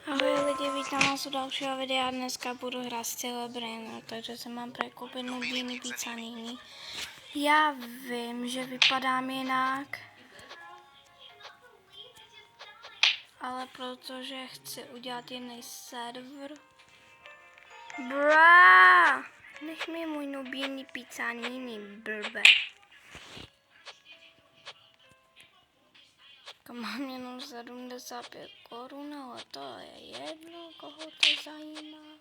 Ahoj lidi, vítám vás u dalšího videa. Dneska budu hrát s Celebrine, takže se mám překoupit Nubíny Pizzanini. Já vím, že vypadám jinak, ale protože chci udělat jiný server. Brá! Nech mi můj Nubíny Pizzanini, blbe. Mám jenom 75 korun, ale to je jedno, koho to zajímá.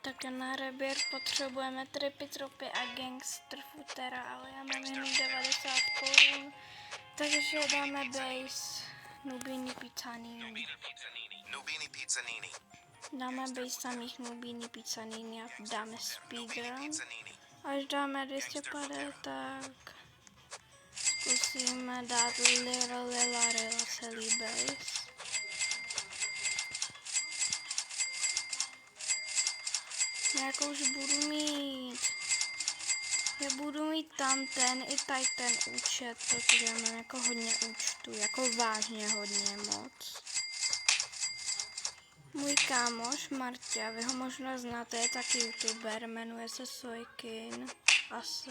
Tak na reběr potřebujeme Trippy Tropy a Gangster Footera, ale já mám jenom 90 korun, takže dáme base Nubíny Pizzanini. Dáme base samých Nubíny Pizzanini a dáme speedrun. Až dáme 250, tak zkusíme dát Lila celý base. Jak už budu mít. Já budu mít tam ten i tady ten účet, protože já mám jako hodně účtů, jako vážně hodně moc. Můj kámoš Marťa, vy ho možná znáte, je taky youtuber, jmenuje se Sojkin, asi.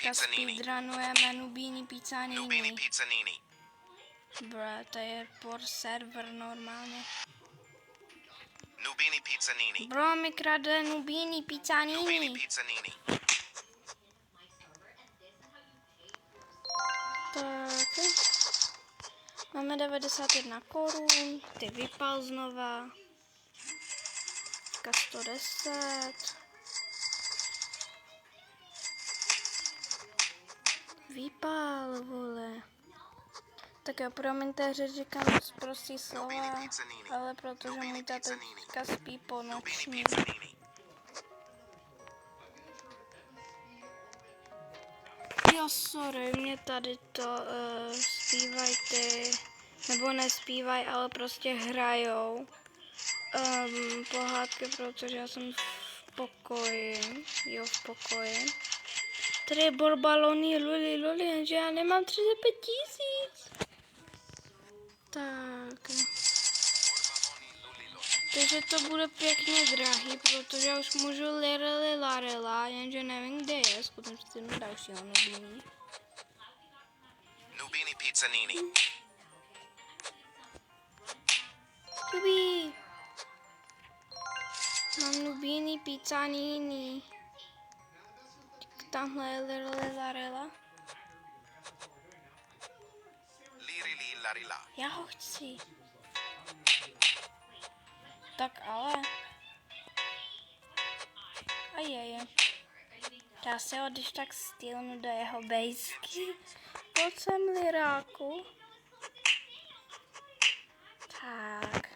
Tak speedrunujeme Nubíny Pizzanini. Bro, to je por server normálně. Nubíny Pizzanini. Bro, mi krade Nubíny Pizzanini. Tak. Máme 91 korun. Ty vypal znova. Teďka 110. Vypal, vole. Tak jo, promiňte, že říkám prostý slova, ale protože můj tateďka spí po noční. Jo, sorry, mě tady to zpívají ty, nebo nespívají, ale prostě hrajou pohádky, protože já jsem v pokoji, jo, v pokoji. Tady je borbalony, luli, jenže já nemám 35 000. Tak. Takže to bude pěkně drahý, protože já už můžu larela, jenže nevím, kde je, zkusím si na dalšího Nubíny. Nubíny Pizzanini. Nubí. Mám Nubíny Pizzanini. Tamhle je larela. Larila. Já ho chci. Tak ale. Ajeje. Já se ho když tak stylnu do jeho bejsky. Pojď sem, liráku. Tak.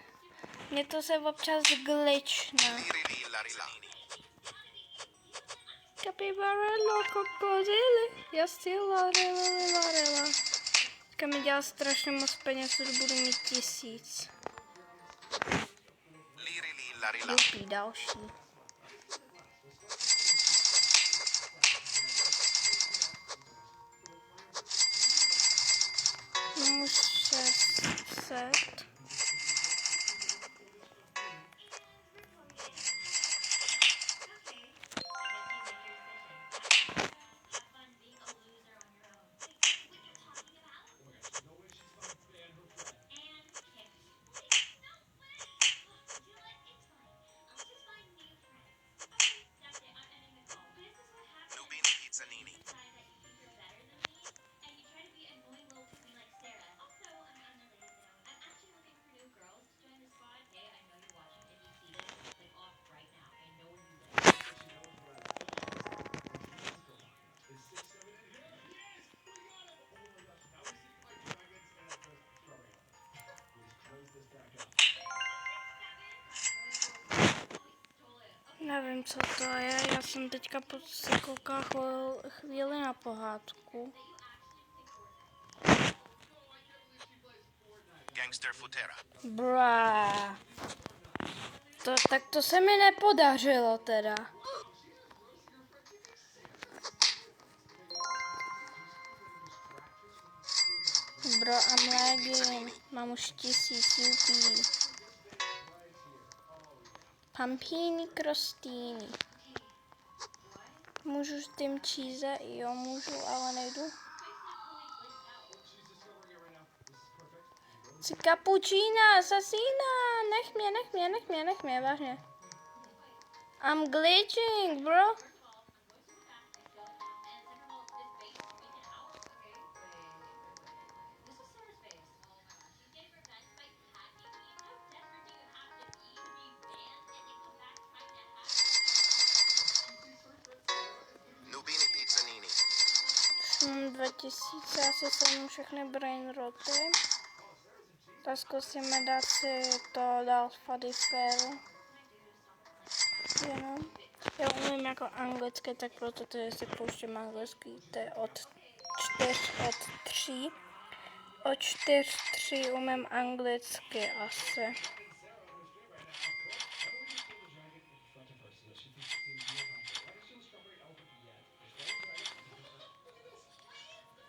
Mně to se občas glitchne. Capibarello, kokozily. Já si larela. Teďka mi dělá strašně moc peněz, že budu mít 1000. Lupí další. Už 600. Nevím, co to je, já jsem teďka se koukala chvíli na pohádku. Gangster Footera. Brá. Tak to se mi nepodařilo teda. Bro, I'm lagging. Mám už 1000 UP. Pampíny, krostýny. Můžu s tím cheese? Jo, můžu, ale nejdu. Jsi kapučína, asasína. Nech mě, vážně. I'm glitching, bro. Mám 2000, asi jsem všechny brain roty. Tak zkusíme dát si to dál Fadifer. Jenom. Já umím jako anglicky, tak proto tady si pouštím anglický. To je od 3. Od 4 umím anglicky asi.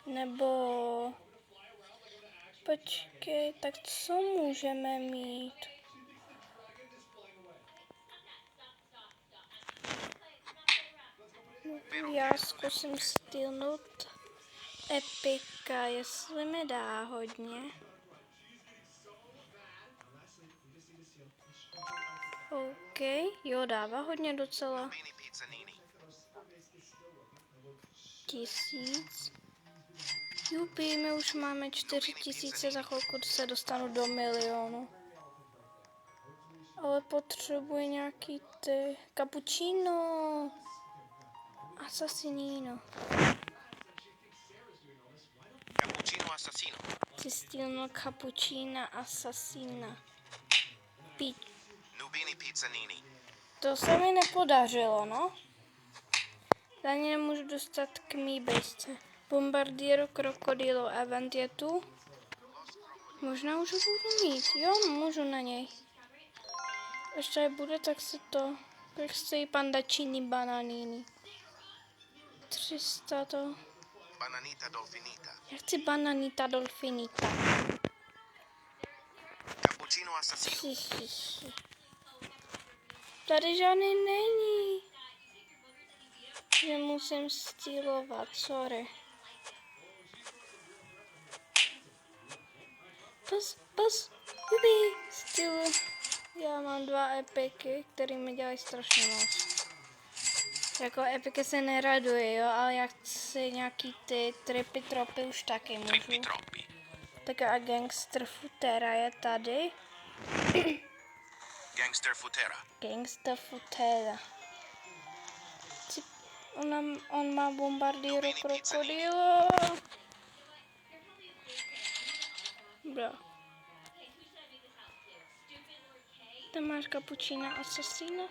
Nebo... Počkej, tak co můžeme mít? Já zkusím stylnout Epika, jestli mi dá hodně. OK, jo, dává hodně docela. 1000. Jupi, my už máme 4000, za chvilku se dostanu do milionu. Ale potřebuji nějaký ty... Cappuccino. Assasinino. Cappuccino assassino. Cistino cappuccina assassina. Nubini pizzanini. To se mi nepodařilo, no. Ani nemůžu dostat k mý bejsce. Bombardiero krokodilo event je tu. Možná už ho budu mít. Jo, můžu na něj. Až tady bude, tak se to... Jak stojí pandacini bananini. 300 to... Bananita dolfinita. Já chci bananita dolfinita. Cappuccino assassino. Tady žádný není. Že musím stylovat, sorry. Pas, jubi, stylu. Já mám 2 epiky, které mi dělají strašně moc. Jako epiky se neraduji, jo, ale já chci nějaký ty tripy tropy už taky můžu. Trippi troppi. Tak a Gangster Futera je tady. Gangster futera. Gangster Futera. On má bombardíru krokodilo. Bro. Tam máš kapučína asasína.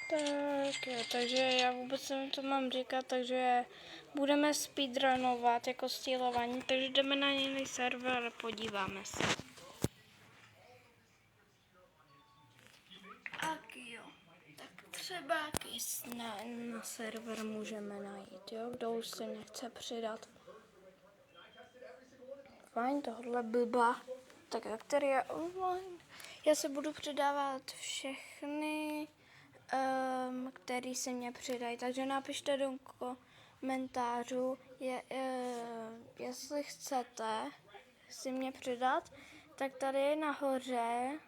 Tak jo, takže já vůbec nevím, co mám říkat, takže budeme speedrunovat jako stylování, takže jdeme na jiný server a podíváme se. Tak jo, tak třeba na server můžeme najít, jo, kdo už se nechce přidat. Fajn, tohle blbá. Tak a který je online? Já se budu přidávat všechny, který se mě přidají. Takže napište do komentářů, jestli chcete si mě přidat, tak tady nahoře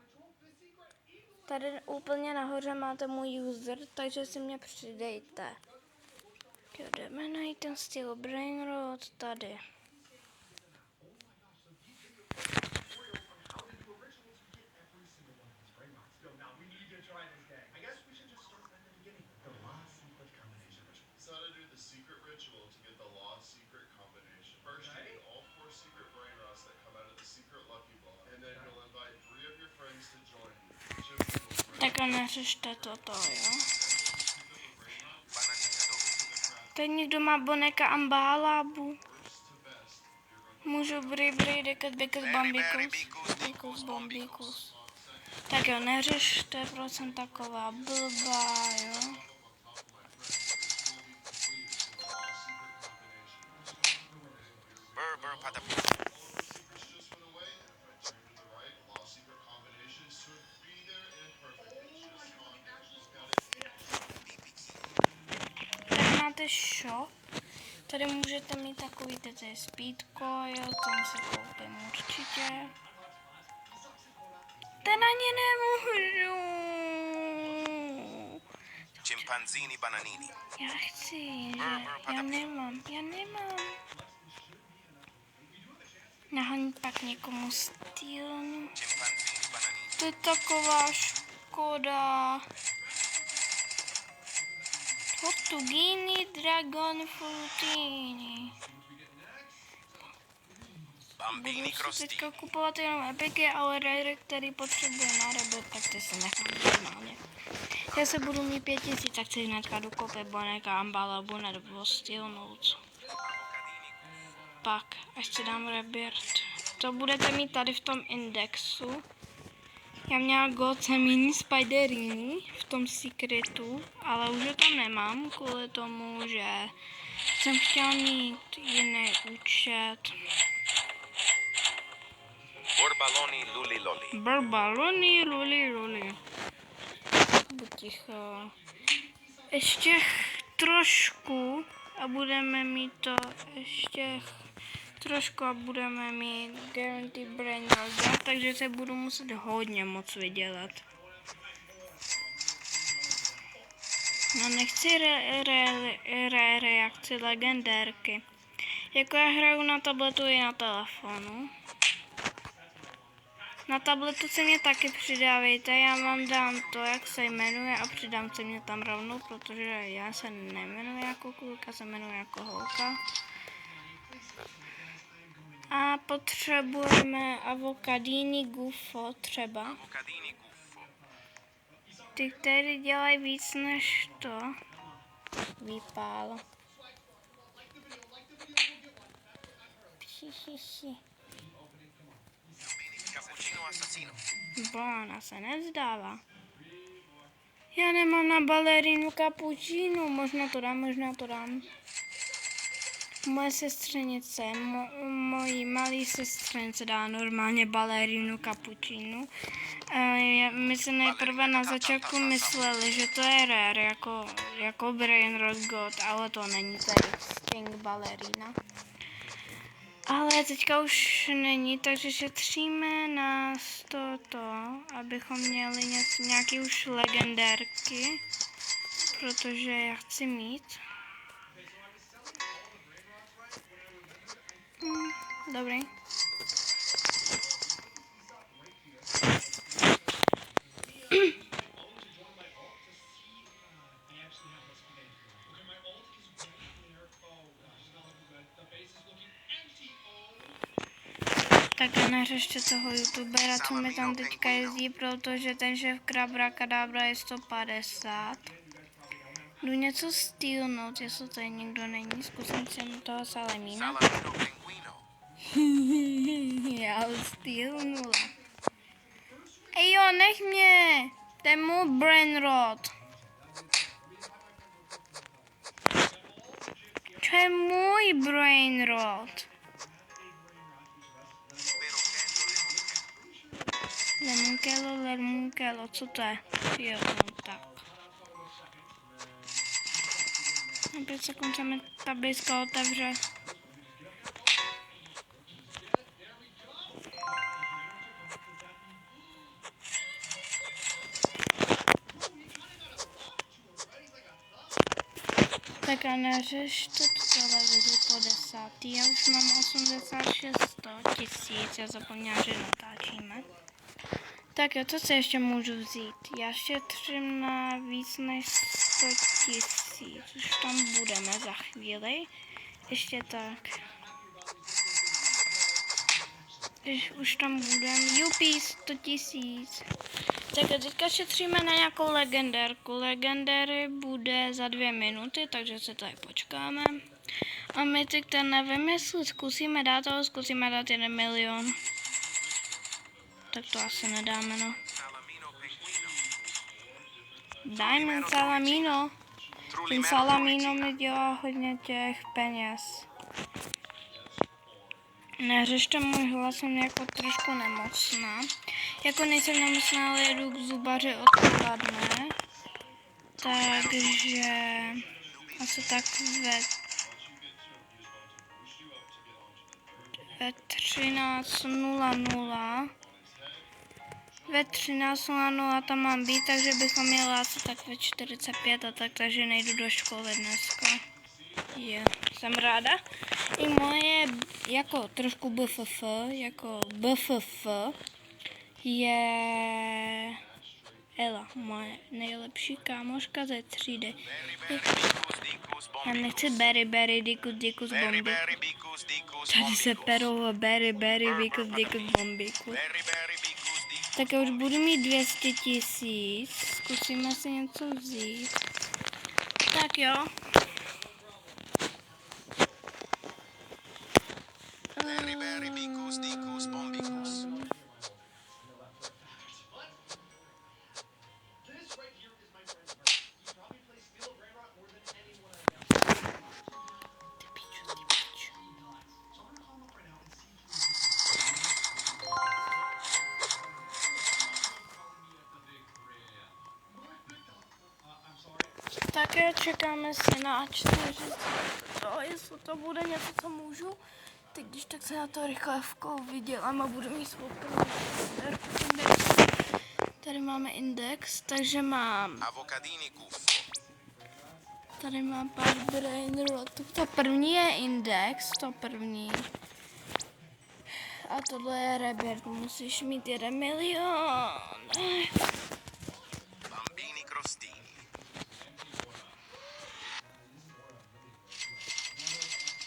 Tady úplně nahoře máte můj user, takže si mě přidejte. Jo, jdeme najít ten Steel Brainrod tady. So how to do the secret ritual to get the lost secret combination. First, you need all 4 secret brain rots that come out of the secret lucky block, and then you'll invite 3 of your friends to join you. Each of them will bring Tak a neřešte toto, jo. Bananita Dolfinita. Teď někdo má boneka Ambálábu. Můžu brý, dekat, bambíkus, bambíkus. Tak jo, neřešte, proč jsem taková blbá, jo. Burr patapu. just went away, and if I turn to the right, the lost secret combination should be there and perfect. It's just on there. Just got it. Tak máte shop. Tady můžete mít takový, to je Speed Coil, ten si koupím určitě. Ten ani nemůžu. Chimpanzini bananini. Já chci, já nemám. Nahoní pak někomu stylnu. Chimpanzini bananini. To je taková škoda. Tortugini, Dragon Fruitini. Bambini Budu si crostini. teďka kupovat jenom epiky, ale rare, který potřebuje na rebel, tak ty se nechám normálně. Já se budu mít 5000, tak si hnedka dokoupit boneka Ambalabu nebo Steel Notes. Pak, až si dám rebirth. To budete mít tady v tom indexu. Já měla Gocemini Spiderini v tom secretu, ale už ho tam nemám, kvůli tomu, že jsem chtěla mít jiný účet. Borbaloni luli loli. Barbaloni, luli. Buď ticho. Ještě trošku a budeme mít to ještě trošku a budeme mít Guarantee Brain Rot, takže se budu muset hodně moc vydělat. No nechci reakci legendérky. Jako já hraju na tabletu i na telefonu. Na tabletu se mě taky přidávejte, já vám dám to, jak se jmenuje a přidám se mě tam rovnou, protože já se nejmenuji jako kluk, se jmenuji jako holka. A potřebujeme avokadíny gufo třeba. Avocadini guffo. Ty, který dělají víc než to. Vypál. Cappuccino assassino. Ona se nevzdává. Já nemám na balerinu kapučínu, možná to dám. Moje sestřenice, mojí malý sestřenice dá normálně balerinu kapučínu. My se nejprve na začátku mysleli, že to je rare, jako Brainrot God, ale to není, to je Sting balerina. Ale teďka už není, takže šetříme na toto, abychom měli nějaký už legendérky, protože já chci mít. Dobrý. Tak neřešte toho youtubera, co mi tam teďka jezdí, protože ten šéf Krabra Kadabra je 150. Jdu něco stylnout, jestli tady nikdo není, zkusím si toho Salamína. Salamino pinguino. Já ho stylnula. Ej jo, nech mě! To je můj Brainrot. To je můj Brainrot. Lemunkelo, co to je? Jo, no tak. Na 5 sekund se mi tablička otevře. Tak a neřešte tu televizi po 10. Já už mám 86 tisíc, já zapomněla, že natáčíme. Tak jo, co si ještě můžu vzít? Já šetřím na víc než 100 tisíc, už tam budeme za chvíli. Ještě tak. Už tam budeme. Jupi, 100 tisíc. Tak a teďka šetříme na nějakou legendárku. Legendary bude za 2 minuty, takže se tady počkáme. A my teď ten nevím, jestli zkusíme dát, ale zkusíme dát 1 milion. Tak to asi nedáme, no. Salamino Pinguino. Dajme Salamino. Ten Salamino mi dělá hodně těch peněz. Neřešte, můj hlas, jsem jako trošku nemocná. Jako nejsem nemocná, ale jedu k zubaři odpoledne. Takže asi tak ve 13:00. Ve 13:00 tam mám být, takže bychom měli asi tak ve 45 a tak, takže nejdu do školy dneska. Jo, jsem ráda. I moje jako trošku BFF je Ela, moje nejlepší kámoška ze třídy. Já nechci Berry, Dikus, Bombíku. Tady se perou Berry, Dikus, Bombíku. Tak já už budu mít 200 tisíc. Zkusíme si něco vzít. Tak jo. Také čekáme si na 4. Jestli to bude něco, co můžu. Teď když tak se na to rychlevkou vydělám a budu mít svou první index. Tady máme index, takže mám... Avocadini Guffo. Tady mám pár brain rotů. To první je index, to první. A tohle je rebirth, musíš mít 1 milion. Bambini crostini.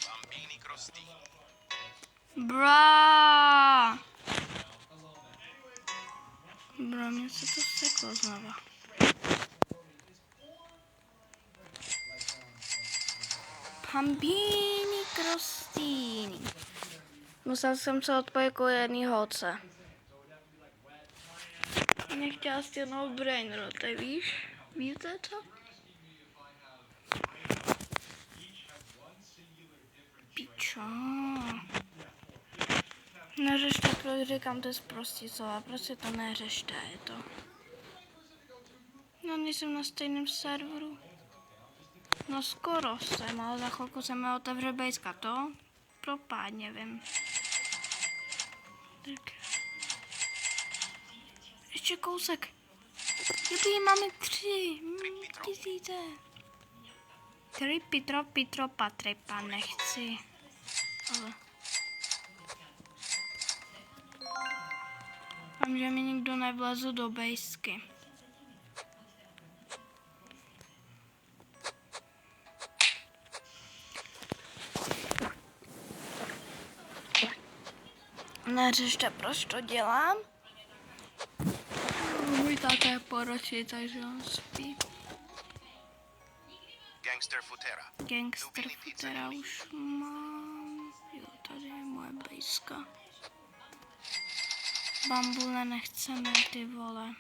Bambini crostini. Bra, mě se to seklo znova. Bambini crostini. Musel jsem se odpojit jako jedný holce. Nechtěla stěhnout brain roty, víš? Víte to? Pičo. Neřešte, proč říkám, to je zprostý slova, prostě to neřešte, je to. No, nejsem na stejném serveru. No skoro jsem, ale za chvilku se mi otevře bejska, to propádně vím. Tak. Ještě kousek. Jupi, máme 3 tisíce. 3 Pitro, Patripa, nechci. Ale. Vám, že mi nikdo nevlezl do bejsky. Neřešte, proč to dělám. Můj táta je po roči, takže on spí. Gangster Futera. Gangster Futera už mám. Jo, tady je moje bejska. Bambule nechceme, ty vole.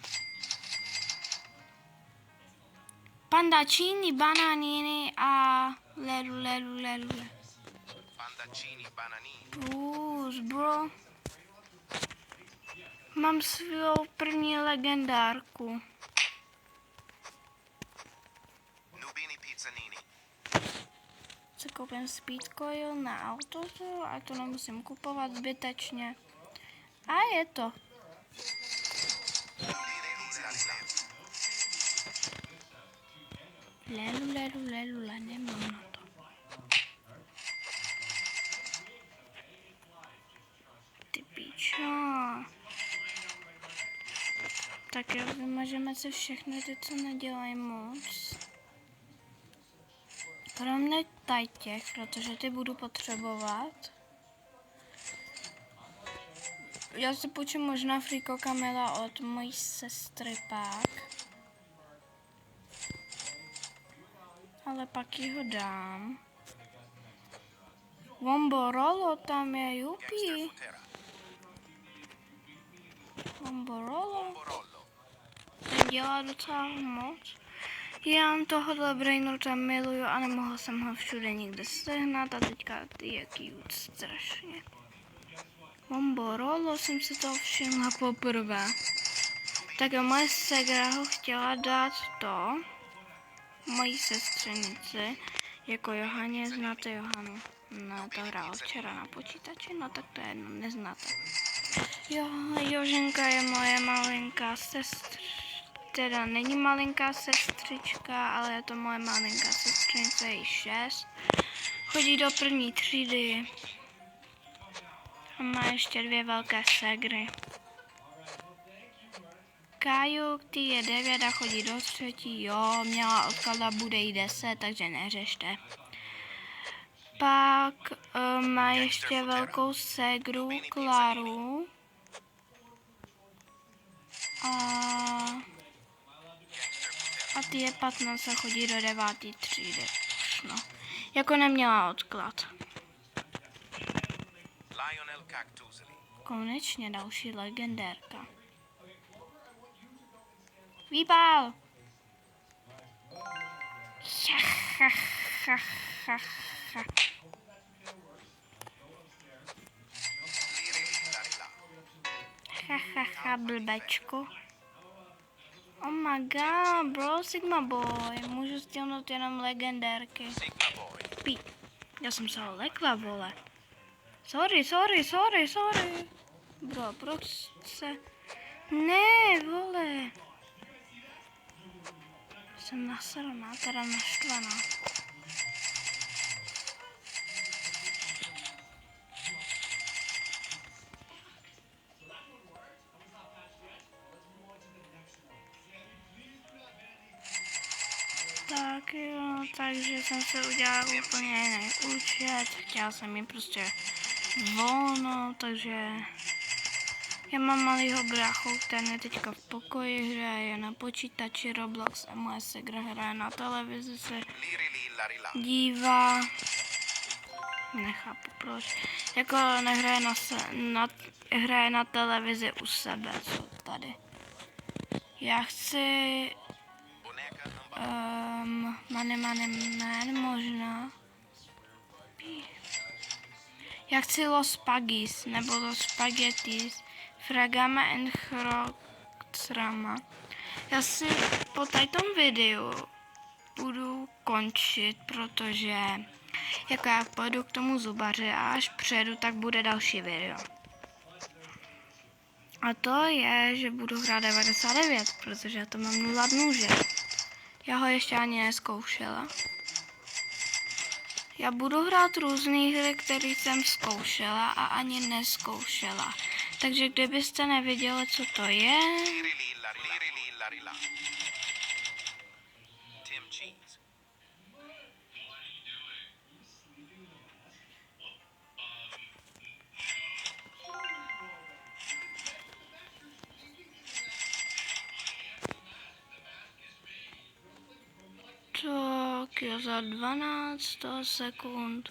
Pandacini, bananini a leru. Pandaccini bananini. Bro. Mám svou první legendárku. Nubini pizzanini. Si koupím speed coil na auto, a to nemusím kupovat zbytečně. A je to. Lelule, nemám na to. Ty píčo. Tak jo, vymažeme si všechny ty, co nedělají moc. Kromě tady těch, protože ty budu potřebovat. Já si půjčím možná Friko Kamila od mojí sestry pak. Ale pak ji ho dám. Womborolo tam je, jupi. Gangster Futera. Womborolo. Borollo. Ten dělá docela moc. Já tohohle Brainrota miluju a nemohla jsem ho všude nikde sehnat a teďka je cute strašně. Womborolo jsem si to všimla poprvé. Tak jo, moje segra ho chtěla dát to mojí sestřenici, jako Johaně, znáte Johanu? No, to hrála včera na počítači, no tak to je jedno, neznáte. Jo, Joženka je moje malinká sestra, teda není malinká sestřička, ale je to moje malinká sestřenice, je jí 6. Chodí do první třídy a má ještě 2 velké segry. Káju, ty je 9 a chodí do 3. Jo, měla odklad a bude jí 10, takže neřešte. Pak má ještě velkou ségru Klaru. A ty je 15 a chodí do 9. třídy. No, jako neměla odklad. Lionel Cactusely. Konečně další legendérka. Výbal! Lirili, Blbečko. Oh my god, bro, Sigma Boy. Můžu stěhnout jenom legendérky. Sigma Boy. Pí. Já jsem se lekla, vole. Sorry. Bro, proč se... Ne, vole. Jsem nasraná, teda naštvaná. Tak jo, takže jsem se udělala úplně jiný účet. Chtěla jsem jim prostě volno, takže... Já mám malýho bráchu, ten je teďka v pokoji, hraje na počítači Roblox a moje segra hraje na televizi, se Lirili, larila. dívá. Nechápu proč. Jako nehraje hraje na televizi u sebe, co tady. Já chci... Boneca number Man, možná. Já chci Los Spagis, nebo Los Spaghettis, Fragama and Chroxrama. Já si po tom videu budu končit, protože jako já půjdu k tomu zubaři a až přijedu, tak bude další video. A to je, že budu hrát 99, protože já to mám 0 nůže. Já ho ještě ani nezkoušela. Já budu hrát různé hry, které jsem zkoušela a ani nezkoušela. Takže kdybyste nevěděli, co to je, Lirili, larila. Tim Cheese. tak jo, za 12 sekund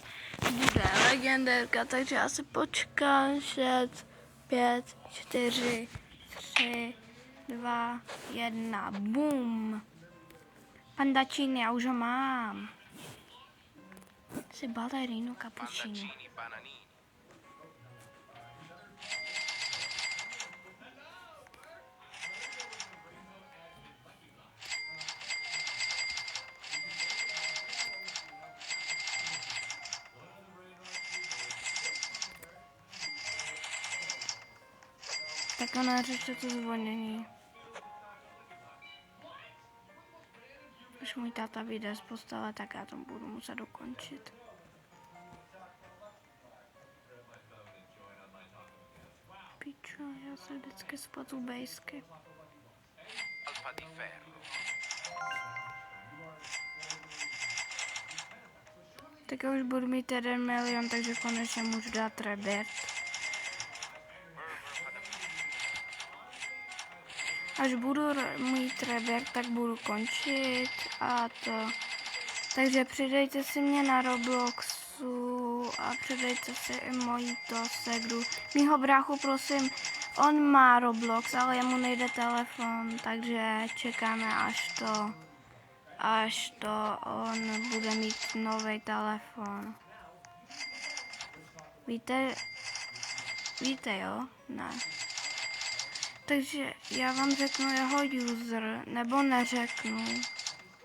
bude legendérka, takže já si počkám. 6, 5, 4, 3, 2, 1, boom. Pandačíny, já už ho mám. Si balerínu cappuccino. Pandaccini bananini. Tak ona řešte to zvonění. až můj táta vyjde z postele, tak já to budu muset dokončit. Pičo, já se vždycky spletu bejsky. Alfa di ferro. Tak já už budu mít 1 milion, takže konečně můžu dát rebirth. Až budu mít rebirth, tak budu končit a to. Takže přidejte si mě na Robloxu a přidejte si i mojí to segru. Mýho bráchu, prosím, on má Roblox, ale jemu nejde telefon, takže čekáme, až to on bude mít nový telefon. Víte, jo? Ne. Takže já vám řeknu jeho user, nebo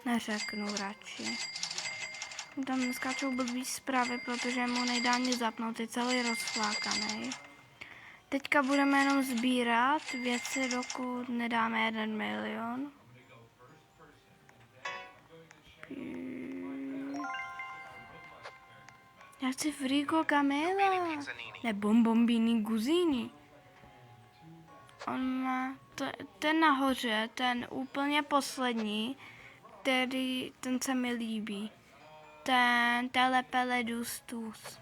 neřeknu radši. Tam neskáčou blbý zprávy, protože mu nejde ani zapnout, je celý rozflákaný. Teďka budeme jenom sbírat věci, dokud nedáme 1 milion. Já chci Frigo Camela, ne Bombombini Guzini. On má ten nahoře, ten úplně poslední, ten se mi líbí. Ten Telepeledustus.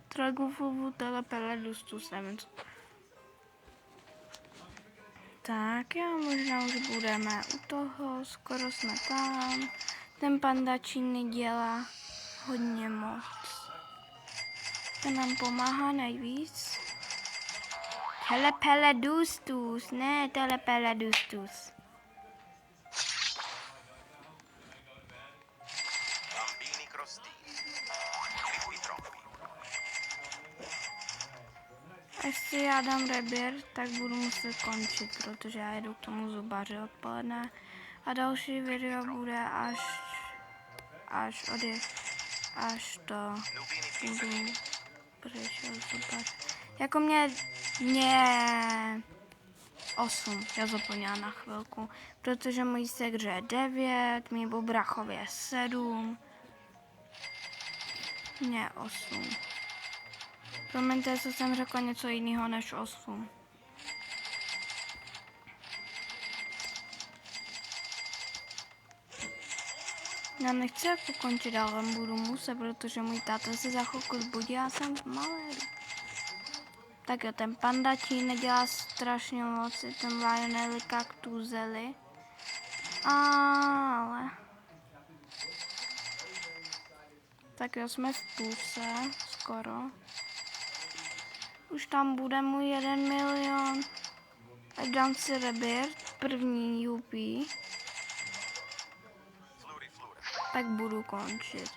Tragufovu Telepeledustus, nevím co. Tak já možná už budeme u toho, skoro jsme tam. Ten panda číny dělá hodně moc. Ten nám pomáhá nejvíc. Telepeledustus, ne Telepeledustus. Bambini crostini. Liqui troppi. Až si já dám rebirth, tak budu muset končit, protože já jedu k tomu zubaři odpoledne. A další video bude až to Nubini budu přišel zubař. Jako mě 8, já zapomněla na chvilku, protože můj segře je 9, mý bobrachov je 7, mě 8. Promiňte, jestli jsem řekla něco jiného než 8. Já nechci jako končit, ale budu muset, protože můj táta se za chvilku zbudí a já jsem v maléru. Tak jo, ten panda čín dělá strašně moc, je ten Lionelli Cactuzelli. Ale... Tak jo, jsme v půlce, skoro. Už tam bude můj 1 milion. Ať dám si rebirth, první UP. Tak budu končit.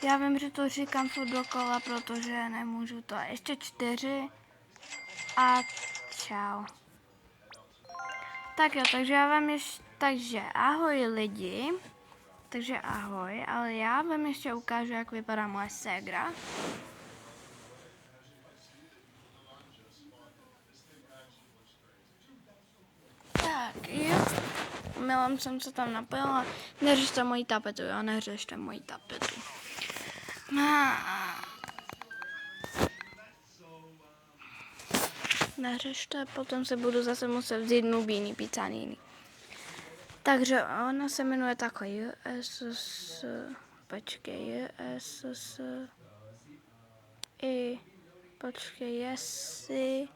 Já vím, že to říkám furt dokola, protože nemůžu to. Ještě 4. A čau. Tak jo, takže já vám ještě, takže ahoj lidi. Takže ahoj, ale já vám ještě ukážu, jak vypadá moje ségra. Tak jo. Omylem jsem se tam napojila. Neřešte moji tapetu, jo, neřešte moji tapetu. Neřešte, potom se budu zase muset vzít nubíny pizzanini. Takže ona se jmenuje takový JSS, počkej, JSS, jestli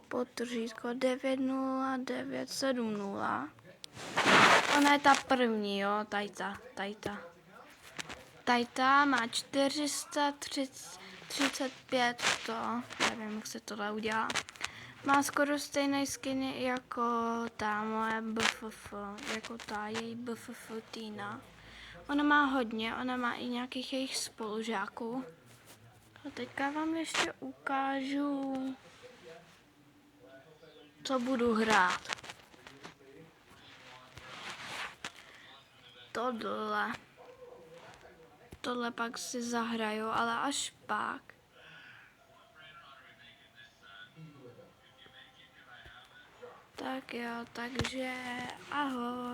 potržítko 90970. Ona je ta první, jo, tajta má 435 to, nevím, jak se tohle udělá. Má skoro stejný skin jako ta moje BFF, jako ta její BFF Tina. Ona má hodně, ona má i nějakých jejich spolužáků. A teďka vám ještě ukážu, co budu hrát. Tohle pak si zahraju, ale až pak. Tak jo, takže ahoj.